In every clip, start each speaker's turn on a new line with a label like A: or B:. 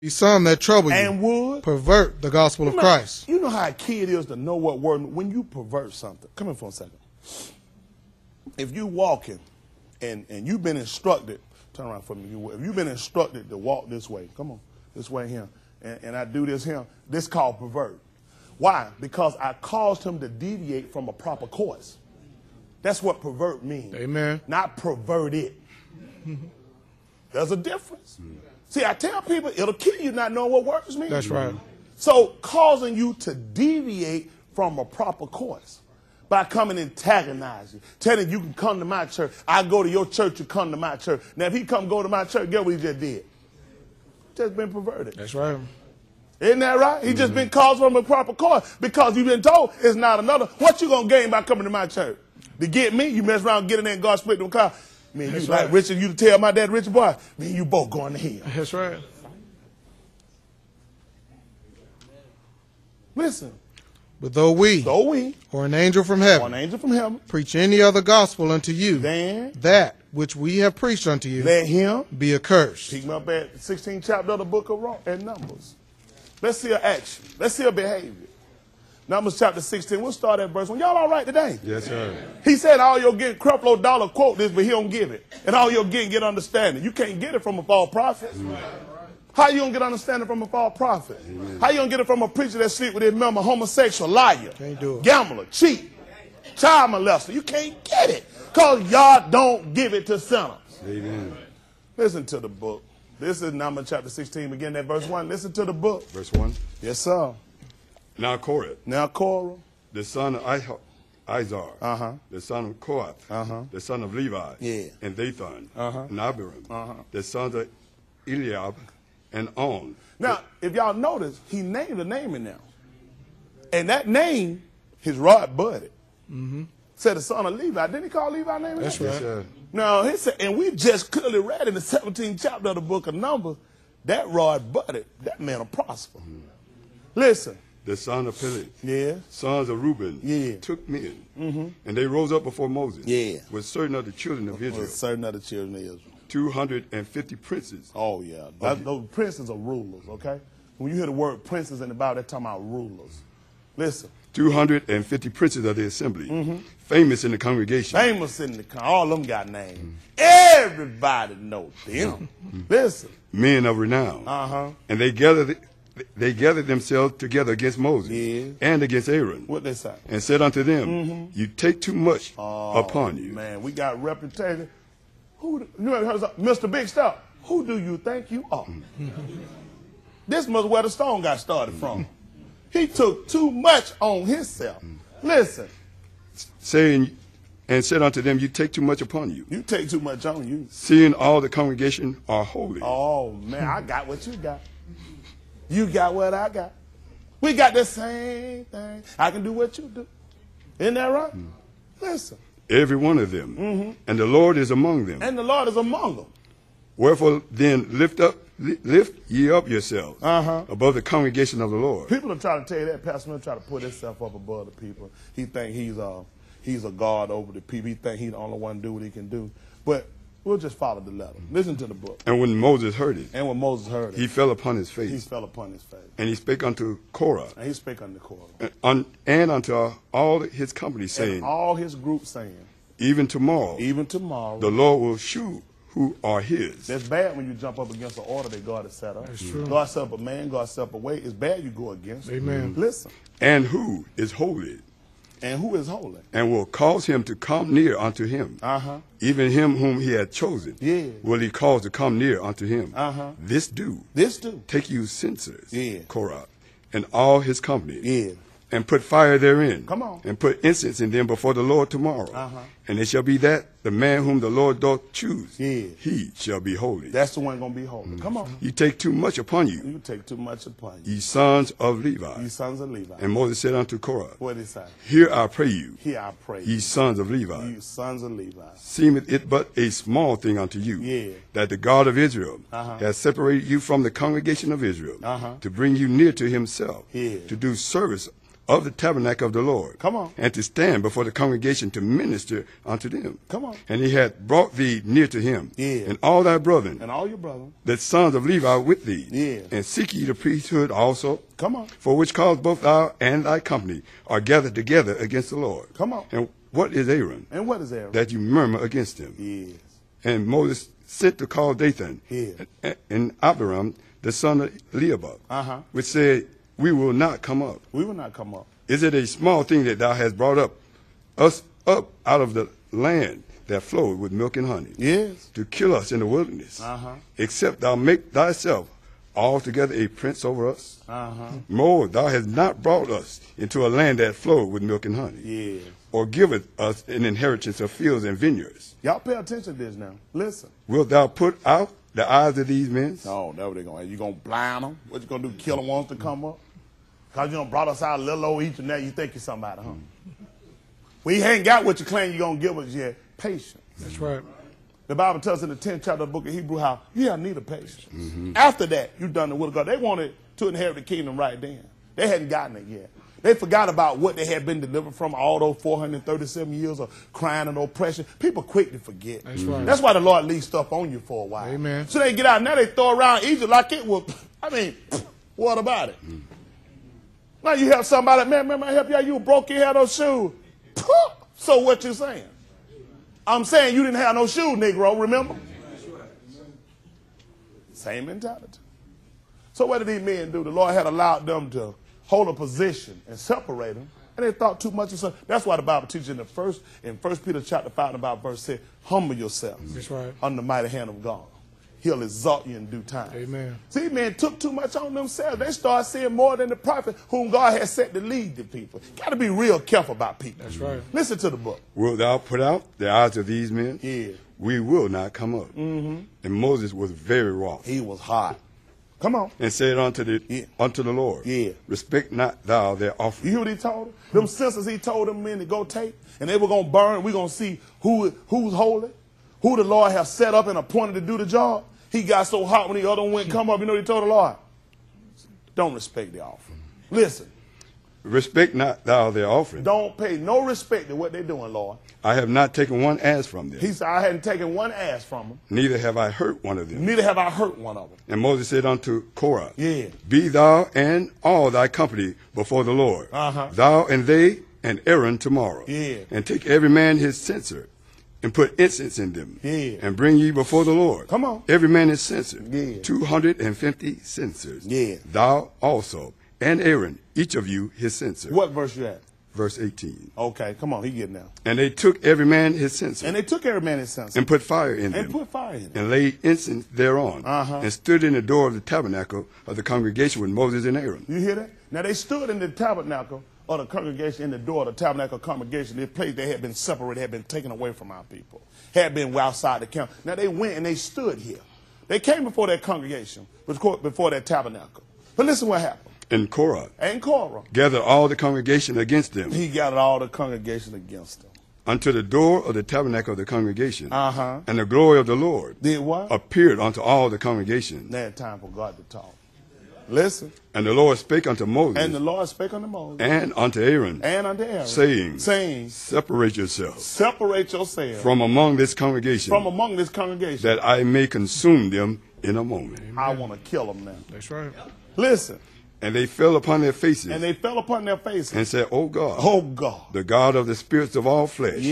A: Be some that trouble you
B: and would
A: pervert the gospel of Christ.
B: You know how a kid is to know what word, when you pervert something. Come here for a second. If you walking and you've been instructed, turn around for me. If you've been instructed to walk this way, come on, this way here, and I do this here, this called pervert. Why? Because I caused him to deviate from a proper course. That's what pervert means.
A: Amen.
B: Not pervert it. There's a difference. See, I tell people it'll kill you not knowing what words mean.
A: That's right.
B: So causing you to deviate from a proper course by coming and antagonizing you, telling you can come to my church. I go to your church, you come to my church. Now, if he go to my church, guess what he just did? Just been perverted.
A: That's right.
B: Isn't that right? He just been caused from a proper course because you've been told it's not another. What you going to gain by coming to my church? To get me, you mess around, get in there, and God split them car. Man, you like Richard, you to tell my dad, Richard boy, man, you both going to hell.
A: That's right.
B: Listen.
A: But though we, or an angel from heaven, preach any other gospel unto you,
B: then
A: that which we have preached unto you,
B: let him
A: be accursed.
B: Pick me up at the 16th chapter of the book of Numbers. Let's see an action. Let's see a behavior. Numbers chapter 16. We'll start at verse 1. Y'all all right today?
C: Yes, sir.
B: He said all you'll get, Creflo Dollar quote this, but he don't give it. And all you'll get understanding. You can't get it from a false prophet. How you gonna get understanding from a false prophet? Amen. How you gonna get it from a preacher that sleep with his member, homosexual, liar,
A: can't do it.
B: Gambler, cheat, child molester? You can't get it because y'all don't give it to sinners.
C: Amen.
B: Listen to the book. This is Numbers chapter 16, beginning at verse 1. Listen to the book.
C: Verse 1.
B: Yes, sir.
C: Now Korah,
B: the
C: son of Izar, the son of Kohath, the son of Levi, and Dathan, and Abiram, the sons of Eliab, and On.
B: Now, if y'all notice, he named a name in there. And that name, his rod budded. Said the son of Levi. Didn't he call Levi name?
A: That's right.
C: Yes,
B: no, he said, and we just clearly read in the 17th chapter of the book of Numbers, that rod budded. That man will prosper. Listen.
C: The son of
B: Peleg,
C: sons of Reuben, took men, and they rose up before Moses with certain of the children of Israel. 250 princes.
B: Oh, yeah. Those princes are rulers, okay? When you hear the word princes in the Bible, they're talking about rulers. Listen.
C: 250 princes of the assembly, famous in the congregation.
B: All of them got names. Everybody knows them. Listen.
C: Men of renown. And they gathered themselves together against Moses and against Aaron.
B: What they say?
C: And said unto them, you take too much upon you.
B: Man, we got reputation. Mr. Big Stuff, who do you think you are? This must where the stone got started from. He took too much on himself. Listen.
C: Saying, and said unto them, you take too much upon you.
B: You take too much on you.
C: Seeing all the congregation are holy.
B: Oh, man, I got what you got. You got what I got. We got the same thing. I can do what you do. Isn't that right? Listen.
C: Every one of them. And the Lord is among them.
B: And the Lord is among them.
C: Wherefore then lift ye up yourselves above the congregation of the Lord.
B: People are trying to tell you that. Pastor Miller try to put himself up above the people. He think he's a God over the people. He think he's the only one to do what he can do. But we'll just follow the letter. Listen to the book.
C: And when Moses heard it,
B: he
C: fell upon his face.
B: He fell upon his face.
C: And he spake unto Korah.
B: And he spake unto Korah.
C: And unto all his company, saying,
B: and all his group saying,
C: even tomorrow,
B: the
C: Lord will shew who are his.
B: That's bad when you jump up against the order that God has set up.
A: That's true.
B: God set up a man, God set up a way. It's bad you go against.
A: Amen.
B: Listen.
C: And who is holy.
B: And who is holy?
C: And will cause him to come near unto him. Even him whom he had chosen. Will he cause to come near unto him. This do. Take you censers, Korah, and all his company. And put fire therein.
B: Come on.
C: And put incense in them before the Lord tomorrow. And it shall be that the man whom the Lord doth choose, he shall be holy.
B: That's the one going to be holy. Come on.
C: You take too much upon you.
B: You take too much upon you.
C: Ye sons of Levi.
B: Ye sons of Levi.
C: And Moses said unto Korah,
B: what did he say?
C: Hear I pray you.
B: Hear I pray
C: ye sons of Levi.
B: Ye sons of Levi.
C: Seemeth it but a small thing unto you, that the God of Israel has separated you from the congregation of Israel, to bring you near to himself, to do service of the tabernacle of the Lord.
B: Come on.
C: And to stand before the congregation to minister unto them.
B: Come on.
C: And he had brought thee near to him.
B: Yeah.
C: And all thy brethren.
B: And all your brethren.
C: The sons of Levi with thee.
B: Yeah.
C: And seek ye the priesthood also.
B: Come on.
C: For which cause both thou and thy company are gathered together against the Lord.
B: Come on.
C: And what is Aaron?
B: And what is Aaron?
C: That you murmur against him.
B: Yes.
C: And Moses sent to call Dathan.
B: Yeah.
C: And Abiram, the son of Eliab, which said, we will not come up.
B: We will not come up.
C: Is it a small thing that thou hast brought us up out of the land that flowed with milk and honey?
B: Yes.
C: To kill us in the wilderness, except thou make thyself altogether a prince over us? More, thou hast not brought us into a land that flowed with milk and honey.
B: Yeah.
C: Or giveth us an inheritance of fields and vineyards.
B: Y'all pay attention to this now. Listen.
C: Wilt thou put out the eyes of these men?
B: No, that's what they're going to. You going to blind them? What you going to do, kill them once to come up? Because you done brought us out a little old each and that, you think you're somebody, huh? We ain't got what you claim you're going to give us yet. Patience.
A: That's right.
B: The Bible tells us in the 10th chapter of the book of Hebrews how you have need of patience. After that, you've done the will of God. They wanted to inherit the kingdom right then. They hadn't gotten it yet. They forgot about what they had been delivered from all those 437 years of crying and oppression. People quick to forget.
A: That's right.
B: That's why the Lord leaves stuff on you for a while.
A: Amen.
B: So they get out. Now they throw around Egypt like it was, I mean, what about it? Now you have somebody, man, I help you out. You broke, you had those shoes. So what you saying? I'm saying you didn't have no shoes, Negro, remember? Same mentality. So what did these men do? The Lord had allowed them to hold a position and separate them, and they thought too much of something. That's why the Bible teaches in 1 Peter chapter 5 and about verse 6, humble yourselves.
A: That's right.
B: Under the mighty hand of God. He'll exalt you in due time.
A: Amen.
B: See, men took too much on themselves. They started seeing more than the prophet whom God has set to lead the people. Got to be real careful about people.
A: That's right.
B: Listen to the book.
C: Wilt thou put out the eyes of these men?
B: Yeah.
C: We will not come up. And Moses was very wroth.
B: He was hot. Come on.
C: And said unto the Lord, respect not thou their offering.
B: You hear what he told them? Them censers he told them men to go take, and they were going to burn. We're going to see who's holy, who the Lord has set up and appointed to do the job. He got so hot when the other one went come up. You know what he told the Lord? Don't respect the offering. Listen.
C: Respect not thou their offering.
B: Don't pay no respect to what they're doing, Lord.
C: I have not taken one ass from them.
B: He said, I hadn't taken one ass from them.
C: Neither have I hurt one of them.
B: Neither have I hurt one of them.
C: And Moses said unto Korah, be thou and all thy company before the Lord, thou and they and Aaron tomorrow. And take every man his censer, and put incense in them, and bring ye before the Lord.
B: Come on.
C: Every man his censer, 250 censers. Thou also, and Aaron, each of you his censer.
B: What verse you at?
C: Verse 18.
B: Okay, come on, he getting now.
C: And they took every man his censer.
B: And they took every man his censer.
C: And put fire in them.
B: And put fire in them.
C: And laid incense thereon. And stood in the door of the tabernacle of the congregation with Moses and Aaron.
B: You hear that? Now they stood in the tabernacle of the congregation, in the door of the tabernacle congregation. The place they had been separated, had been taken away from our people. Had been outside the camp. Now they went and they stood here. They came before that congregation, before that tabernacle. But listen what happened.
C: And Korah gathered all the congregation against them.
B: He gathered all the congregation against them.
C: Unto the door of the tabernacle of the congregation. And the glory of the Lord appeared unto all the congregation.
B: Now it's time for God to talk. Listen.
C: And the Lord spake unto Moses.
B: And the Lord spake unto Moses.
C: And unto Aaron.
B: And unto Aaron.
C: Saying, separate yourselves.
B: Separate yourselves.
C: From among this congregation.
B: From among this congregation.
C: That I may consume them in a moment.
B: Amen. I want to kill them now.
A: That's right.
B: Listen.
C: And they fell upon their faces.
B: And they fell upon their faces.
C: And said, O God.
B: Oh God.
C: The God of the spirits of all flesh.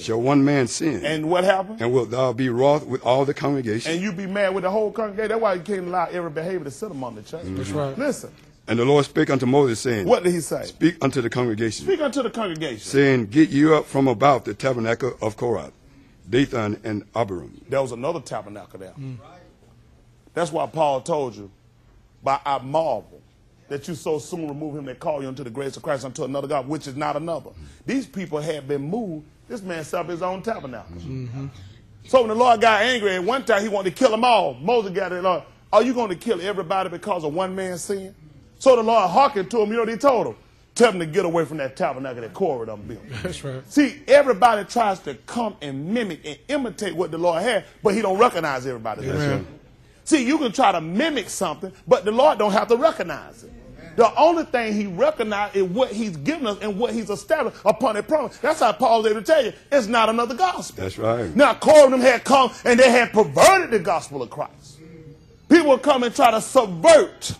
C: Shall one man sin?
B: And what happened?
C: And wilt thou be wroth with all the congregation?
B: And you be mad with the whole congregation. That's why you can't allow every behavior to sit among the church.
A: That's right.
B: Listen.
C: And the Lord spake unto Moses, saying,
B: what did he say?
C: Speak unto the congregation.
B: Speak unto the congregation.
C: Saying, get you up from about the tabernacle of Korah, Dathan and Abiram.
B: There was another tabernacle there. That's why Paul told you, by I marvel that you so soon remove him that call you unto the grace of Christ unto another God, which is not another. These people had been moved. This man set up his own tabernacle. So when the Lord got angry, at one time he wanted to kill them all. Moses got it. Lord, are you going to kill everybody because of one man's sin? So the Lord hearkened to him. You know what he told him? Tell them to get away from that tabernacle that Korah done built.
A: That's right.
B: See, everybody tries to come and mimic and imitate what the Lord had, but he don't recognize everybody.
A: Amen.
B: See, you can try to mimic something, but the Lord don't have to recognize it. The only thing he recognized is what he's given us and what he's established upon a promise. That's how Paul's able to tell you it's not another gospel.
C: That's right.
B: Now, Korah and them had come and they had perverted the gospel of Christ. People would come and try to subvert